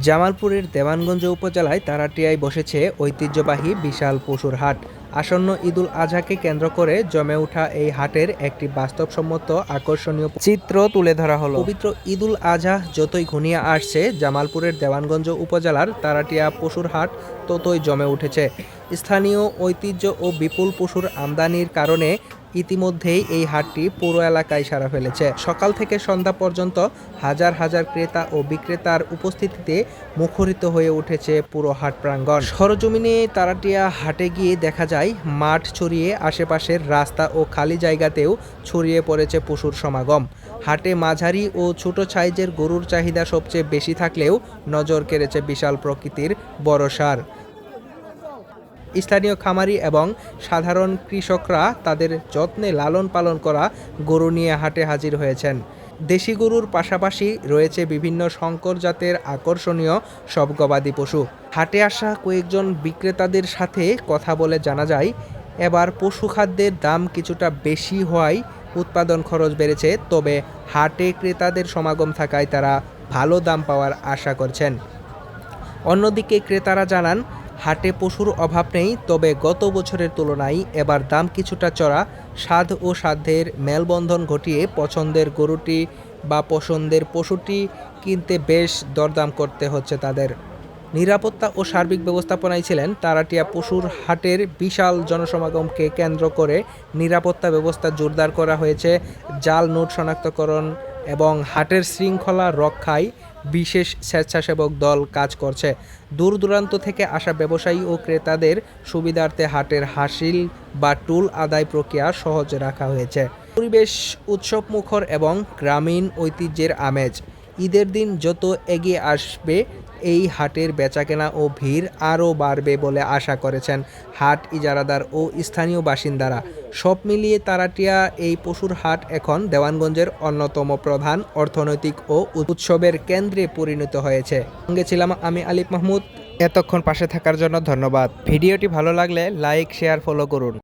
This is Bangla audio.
জামালপুরের দেওয়ানগঞ্জ উপজেলায় তারাটিয়ায় বসেছে ঐতিহ্যবাহী বিশাল পশুর হাট। আসন্ন ঈদুল আজহাকে কেন্দ্র করে জমে ওঠা এই হাটের একটি বাস্তবসম্মত আকর্ষণীয় চিত্র তুলে ধরা হলো। পবিত্র ঈদুল আজহা যতই ঘনিয়ে আসছে, জামালপুরের দেওয়ানগঞ্জ উপজেলার তারাটিয়া পশুর হাট ততই জমে উঠেছে। স্থানীয় ঐতিহ্য ও বিপুল পশুর আমদানির কারণে ইতিমধ্যেই এই হাটটি পুরো এলাকায় সাড়া ফেলেছে। সকাল থেকে সন্ধ্যা পর্যন্ত হাজার হাজার ক্রেতা ও বিক্রেতার উপস্থিতিতে মুখরিত হয়ে উঠেছে পুরো হাট প্রাঙ্গণ। সরজমিনে তারাটিয়া হাটে গিয়ে দেখা যায়, মাঠ ছড়িয়ে আশেপাশের রাস্তা ও খালি জায়গাতেও ছড়িয়ে পড়েছে পশুর সমাগম। হাটে মাঝারি ও ছোট সাইজের গরুর চাহিদা সবচেয়ে বেশি থাকলেও নজর কেড়েছে বিশাল প্রকৃতির বড় ষাঁড়। স্থানীয় খামারি এবং সাধারণ কৃষকরা তাদের যত্নে লালন পালন করা গরু নিয়ে হাটে হাজির হয়েছেন। দেশি গরুর পাশাপাশি রয়েছে বিভিন্ন শঙ্কর জাতের আকর্ষণীয় সব গবাদি পশু। হাটে আসা কয়েকজন বিক্রেতাদের সাথে কথা বলে জানা যায়, এবার পশু খাদ্যের দাম কিছুটা বেশি হওয়ায় উৎপাদন খরচ বেড়েছে, তবে হাটে ক্রেতাদের সমাগম থাকায় তারা ভালো দাম পাওয়ার আশা করছেন। অন্যদিকে ক্রেতারা জানান, হাটে পশুর অভাব নেই, তবে গত বছরের তুলনায় এবার দাম কিছুটা চড়া। স্বাদ ও সাধ্যের মেলবন্ধন ঘটিয়ে পছন্দের গরুটি বা পছন্দের পশুটি কিনতে বেশ দরদাম করতে হচ্ছে তাদের। নিরাপত্তা ও সার্বিক ব্যবস্থাপনায় ছিলেন তারাটিয়া পশুর হাটের বিশাল জনসমাগমকে কেন্দ্র করে নিরাপত্তা ব্যবস্থা জোরদার করা হয়েছে। জাল নোট শনাক্তকরণ এবং হাটের শৃঙ্খলা রক্ষায় বিশেষ স্বেচ্ছাসেবক দল কাজ করছে। দূর দূরান্ত থেকে আসা ব্যবসায়ী ও ক্রেতাদের সুবিধার্থে হাটের হাসিল বা টুল আদায় প্রক্রিয়া সহজ রাখা হয়েছে। পরিবেশ উৎসবমুখর এবং গ্রামীণ ঐতিহ্যের আমেজ। ঈদের দিন যত এগিয়ে আসবে, এই হাটের বেচাকেনা ও ভিড় আরও বাড়বে বলে আশা করেছেন হাট ইজারাদার ও স্থানীয় বাসিন্দারা। সব মিলিয়ে তারাটিয়া এই পশুর হাট এখন দেওয়ানগঞ্জের অন্যতম প্রধান অর্থনৈতিক ও উৎসবের কেন্দ্রে পরিণত হয়েছে। সঙ্গে ছিলাম আমি আলিফ মাহমুদ। এতক্ষণ পাশে থাকার জন্য ধন্যবাদ। ভিডিওটি ভালো লাগলে লাইক, শেয়ার, ফলো করুন।